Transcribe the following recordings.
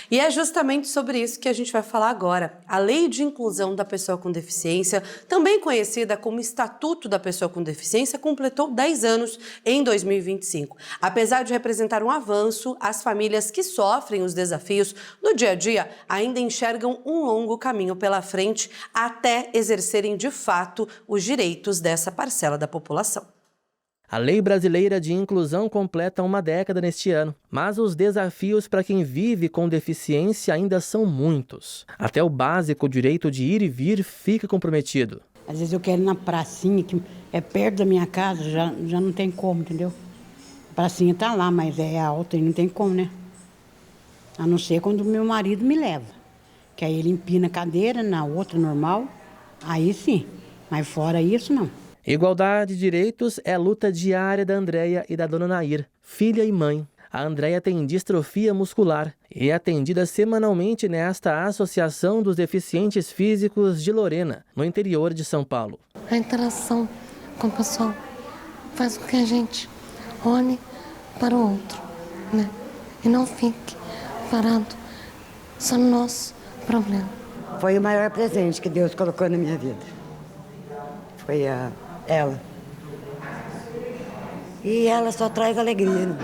E é justamente sobre isso que a gente vai falar agora. A Lei de Inclusão da Pessoa com Deficiência, também conhecida como Estatuto da Pessoa com Deficiência, completou 10 anos em 2025. Apesar de representar um avanço, as famílias que sofrem os desafios no dia a dia ainda enxergam um longo caminho pela frente até exercerem de fato os direitos dessa parcela da população. A Lei Brasileira de Inclusão completa uma década neste ano, mas os desafios para quem vive com deficiência ainda são muitos. Até o básico direito de ir e vir fica comprometido. Às vezes eu quero ir na pracinha, que é perto da minha casa, já não tem como, entendeu? A pracinha tá lá, mas é alta e não tem como, né? A não ser quando o meu marido me leva. Que aí ele empina a cadeira, na outra normal, aí sim. Mas fora isso, não. Igualdade de direitos é luta diária da Andréia e da dona Nair, filha e mãe. A Andréia tem distrofia muscular e é atendida semanalmente nesta Associação dos Deficientes Físicos de Lorena, no interior de São Paulo. A interação com o pessoal faz com que a gente olhe para o outro, né? E não fique parado só no nosso problema. Foi o maior presente que Deus colocou na minha vida. Foi ela. E ela só traz alegria, não.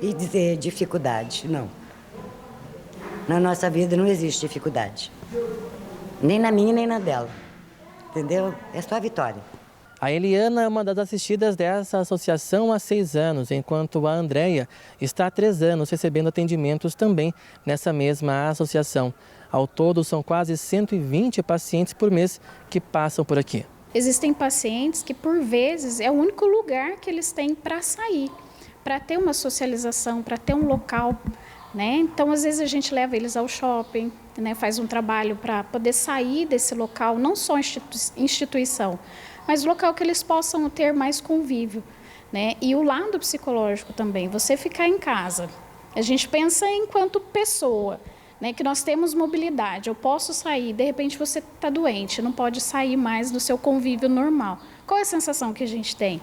E dizer dificuldade, não. Na nossa vida não existe dificuldade. Nem na minha, nem na dela. Entendeu? É só a vitória. A Eliana é uma das assistidas dessa associação há 6 anos, enquanto a Andréia está há 3 anos recebendo atendimentos também nessa mesma associação. Ao todo, são quase 120 pacientes por mês que passam por aqui. Existem pacientes que, por vezes, é o único lugar que eles têm para sair, para ter uma socialização, para ter um local, né? Então, às vezes, a gente leva eles ao shopping, né? Faz um trabalho para poder sair desse local, não só instituição, mas local que eles possam ter mais convívio, né? E o lado psicológico também, você ficar em casa. A gente pensa enquanto pessoa, né, que nós temos mobilidade, eu posso sair, de repente você está doente, não pode sair mais do seu convívio normal. Qual é a sensação que a gente tem?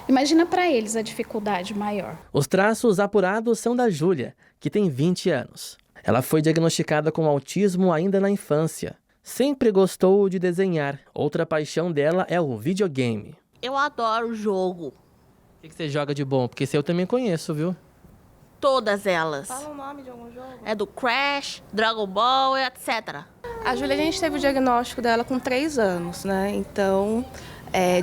Imagina para eles a dificuldade maior. Os traços apurados são da Júlia, que tem 20 anos. Ela foi diagnosticada com autismo ainda na infância. Sempre gostou de desenhar. Outra paixão dela é o videogame. Eu adoro jogo. O que você joga de bom? Porque esse eu também conheço, viu? Todas elas. Fala o nome de algum jogo. É do Crash, Dragon Ball, etc. A Júlia, a gente teve o diagnóstico dela com 3 anos, né? Então,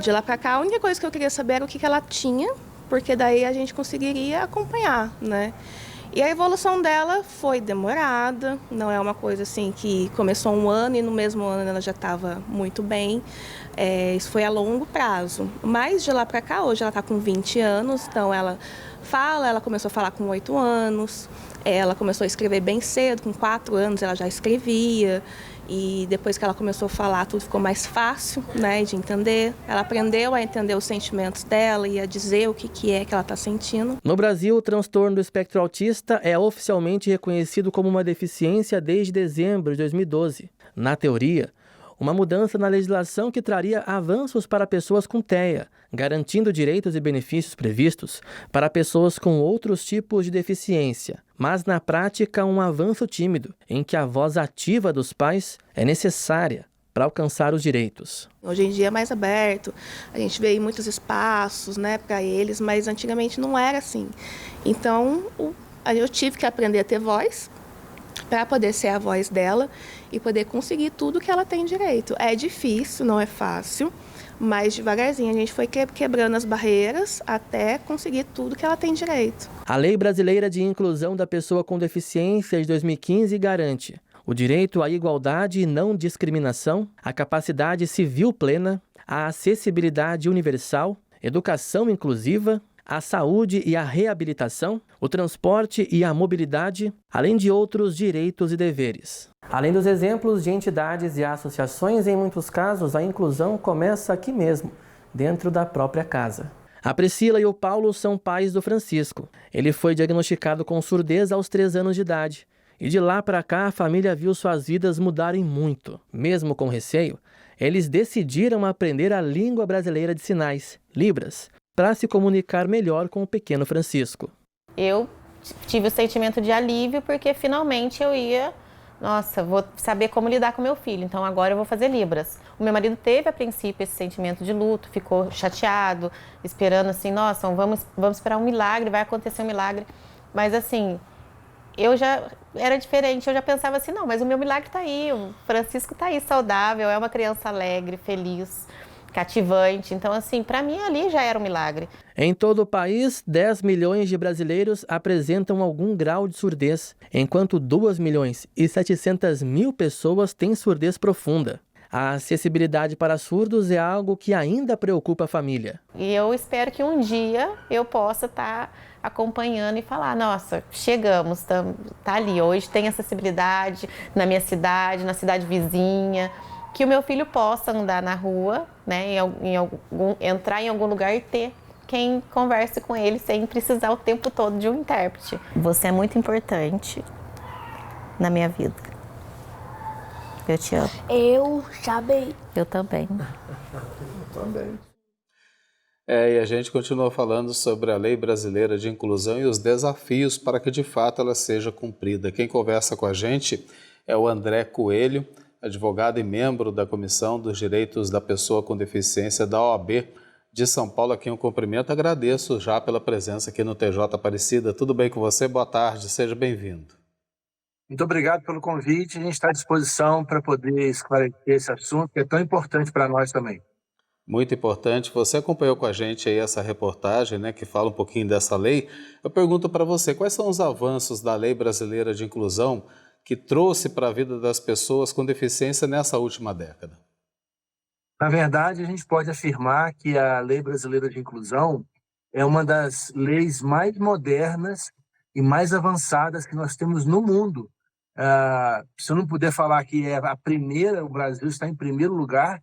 de lá pra cá, a única coisa que eu queria saber era o que ela tinha, porque daí a gente conseguiria acompanhar, né? E a evolução dela foi demorada, não é uma coisa assim que começou um ano e no mesmo ano ela já estava muito bem. Isso foi a longo prazo. Mas de lá para cá, hoje ela está com 20 anos, então ela começou a falar com 8 anos, ela começou a escrever bem cedo, com 4 anos ela já escrevia. E depois que ela começou a falar, tudo ficou mais fácil, né, de entender. Ela aprendeu a entender os sentimentos dela e a dizer o que é que ela está sentindo. No Brasil, o transtorno do espectro autista é oficialmente reconhecido como uma deficiência desde dezembro de 2012. Na teoria, uma mudança na legislação que traria avanços para pessoas com TEA, garantindo direitos e benefícios previstos para pessoas com outros tipos de deficiência. Mas, na prática, um avanço tímido, em que a voz ativa dos pais é necessária para alcançar os direitos. Hoje em dia é mais aberto, a gente vê aí muitos espaços, né, para eles, mas antigamente não era assim. Então, eu tive que aprender a ter voz, para poder ser a voz dela e poder conseguir tudo que ela tem direito. É difícil, não é fácil, mas devagarzinho a gente foi quebrando as barreiras até conseguir tudo que ela tem direito. A Lei Brasileira de Inclusão da Pessoa com Deficiência de 2015 garante o direito à igualdade e não discriminação, a capacidade civil plena, a acessibilidade universal, educação inclusiva, a saúde e a reabilitação, o transporte e a mobilidade, além de outros direitos e deveres. Além dos exemplos de entidades e associações, em muitos casos a inclusão começa aqui mesmo, dentro da própria casa. A Priscila e o Paulo são pais do Francisco. Ele foi diagnosticado com surdez aos 3 anos de idade. E de lá para cá a família viu suas vidas mudarem muito. Mesmo com receio, eles decidiram aprender a língua brasileira de sinais, Libras, para se comunicar melhor com o pequeno Francisco. Eu tive o sentimento de alívio, porque finalmente eu ia, nossa, vou saber como lidar com meu filho, então agora eu vou fazer Libras. O meu marido teve a princípio esse sentimento de luto, ficou chateado, esperando assim, nossa, vamos esperar um milagre, vai acontecer um milagre. Mas assim, eu já era diferente, eu já pensava assim, não, mas o meu milagre está aí, o Francisco está aí saudável, é uma criança alegre, feliz, cativante. Então, assim, para mim ali já era um milagre. Em todo o país, 10 milhões de brasileiros apresentam algum grau de surdez, enquanto 2 milhões e 700 mil pessoas têm surdez profunda. A acessibilidade para surdos é algo que ainda preocupa a família. E eu espero que um dia eu possa estar acompanhando e falar, nossa, chegamos, tá ali, hoje tem acessibilidade na minha cidade, na cidade vizinha, que o meu filho possa andar na rua, né, entrar em algum lugar e ter quem converse com ele sem precisar o tempo todo de um intérprete. Você é muito importante na minha vida. Eu te amo. Eu também. Eu também. Também. E a gente continua falando sobre a Lei Brasileira de Inclusão e os desafios para que de fato ela seja cumprida. Quem conversa com a gente é o André Coelho, advogado e membro da Comissão dos Direitos da Pessoa com Deficiência da OAB de São Paulo. Aqui um cumprimento, agradeço já pela presença aqui no TJ Aparecida. Tudo bem com você? Boa tarde, seja bem-vindo. Muito obrigado pelo convite. A gente está à disposição para poder esclarecer esse assunto, que é tão importante para nós também. Muito importante. Você acompanhou com a gente aí essa reportagem, né, que fala um pouquinho dessa lei. Eu pergunto para você, quais são os avanços da Lei Brasileira de Inclusão que trouxe para a vida das pessoas com deficiência nessa última década? Na verdade, a gente pode afirmar que a Lei Brasileira de Inclusão é uma das leis mais modernas e mais avançadas que nós temos no mundo. Se eu não puder falar que é a primeira, o Brasil está em primeiro lugar,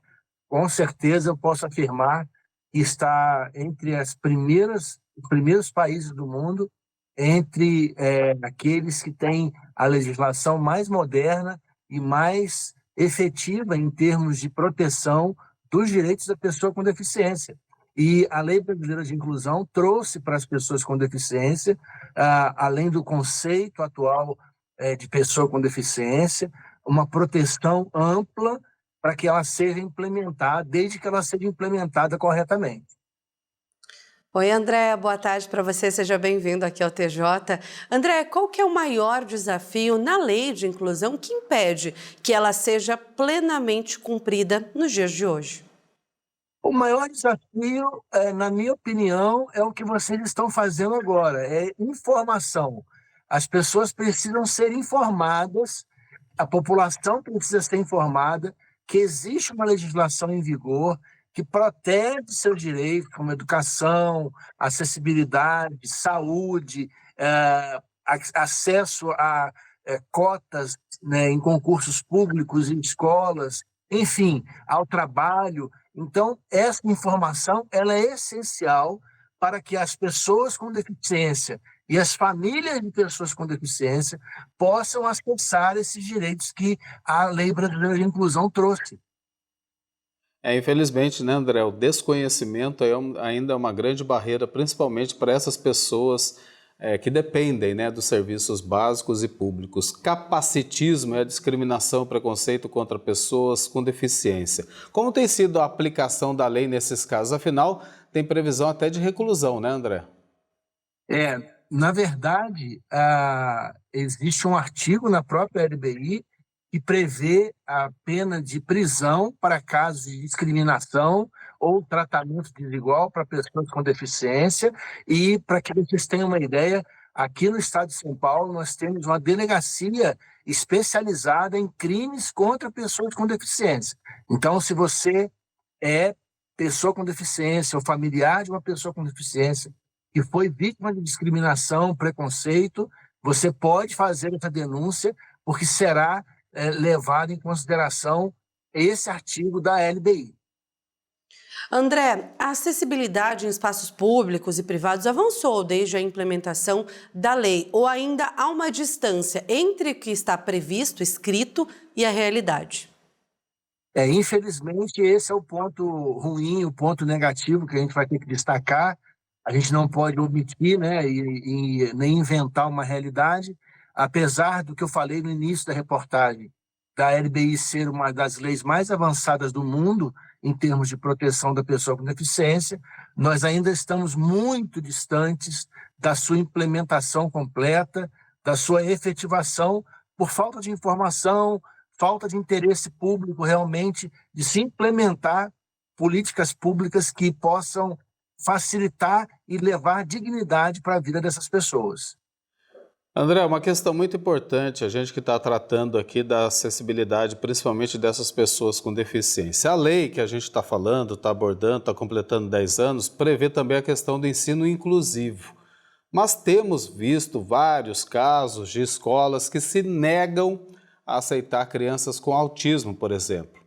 com certeza eu posso afirmar que está entre os primeiros países do mundo, entre aqueles que têm a legislação mais moderna e mais efetiva em termos de proteção dos direitos da pessoa com deficiência. E a Lei Brasileira de Inclusão trouxe para as pessoas com deficiência, além do conceito atual de pessoa com deficiência, uma proteção ampla para que ela seja implementada, desde que ela seja implementada corretamente. Oi, André, boa tarde para você, seja bem-vindo aqui ao TJ. André, qual que é o maior desafio na lei de inclusão que impede que ela seja plenamente cumprida nos dias de hoje? O maior desafio, na minha opinião, é o que vocês estão fazendo agora, é informação. As pessoas precisam ser informadas, a população precisa ser informada que existe uma legislação em vigor que protege seus direitos, como educação, acessibilidade, saúde, acesso a cotas, né, em concursos públicos, em escolas, enfim, ao trabalho. Então, essa informação ela é essencial para que as pessoas com deficiência e as famílias de pessoas com deficiência possam acessar esses direitos que a Lei Brasileira de Inclusão trouxe. Infelizmente, né, André, o desconhecimento ainda é uma grande barreira, principalmente para essas pessoas que dependem, né, dos serviços básicos e públicos. Capacitismo é a discriminação, preconceito contra pessoas com deficiência. Como tem sido a aplicação da lei nesses casos? Afinal, tem previsão até de reclusão, né, André? Na verdade, existe um artigo na própria LBI que prevê a pena de prisão para casos de discriminação ou tratamento desigual para pessoas com deficiência. E, para que vocês tenham uma ideia, aqui no estado de São Paulo nós temos uma delegacia especializada em crimes contra pessoas com deficiência. Então, se você é pessoa com deficiência ou familiar de uma pessoa com deficiência que foi vítima de discriminação, preconceito, você pode fazer essa denúncia, porque será levado em consideração esse artigo da LBI. André, a acessibilidade em espaços públicos e privados avançou desde a implementação da lei, ou ainda há uma distância entre o que está previsto, escrito, e a realidade? Infelizmente, esse é o ponto ruim, o ponto negativo que a gente vai ter que destacar. a gente não pode omitir, né, e nem inventar uma realidade, apesar do que eu falei no início da reportagem, da LBI ser uma das leis mais avançadas do mundo em termos de proteção da pessoa com deficiência, nós ainda estamos muito distantes da sua implementação completa, da sua efetivação, por falta de informação, falta de interesse público realmente de se implementar políticas públicas que possam facilitar e levar dignidade para a vida dessas pessoas. André, uma questão muito importante, a gente que está tratando aqui da acessibilidade, principalmente dessas pessoas com deficiência. A lei que a gente está falando, está abordando, está completando 10 anos, prevê também a questão do ensino inclusivo. Mas temos visto vários casos de escolas que se negam a aceitar crianças com autismo, por exemplo.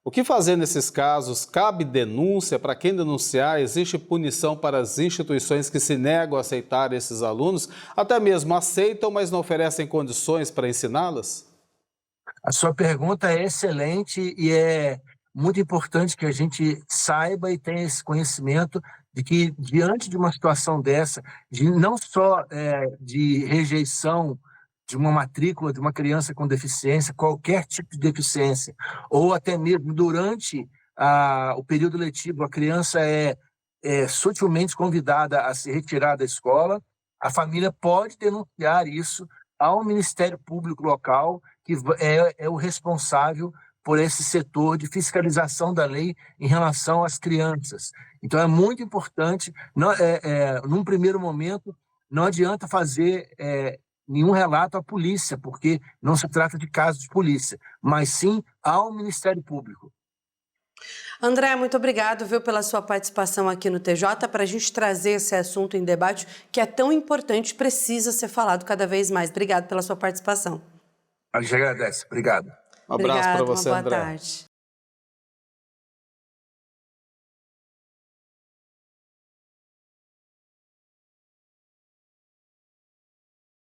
O que fazer nesses casos? Cabe denúncia? Para quem denunciar? Existe punição para as instituições que se negam a aceitar esses alunos? Até mesmo aceitam, mas não oferecem condições para ensiná-las? A sua pergunta é excelente e é muito importante que a gente saiba e tenha esse conhecimento de que, diante de uma situação dessa, de não só de rejeição de uma matrícula de uma criança com deficiência, qualquer tipo de deficiência, ou até mesmo durante o período letivo, a criança é sutilmente convidada a se retirar da escola, a família pode denunciar isso ao Ministério Público local, que é o responsável por esse setor de fiscalização da lei em relação às crianças. Então, é muito importante, num primeiro momento, não adianta fazer nenhum relato à polícia, porque não se trata de caso de polícia, mas sim ao Ministério Público. André, muito obrigado, viu, pela sua participação aqui no TJ, para a gente trazer esse assunto em debate, que é tão importante, precisa ser falado cada vez mais. Obrigado pela sua participação. A gente agradece. Obrigado. Um abraço para você, uma boa André. tarde.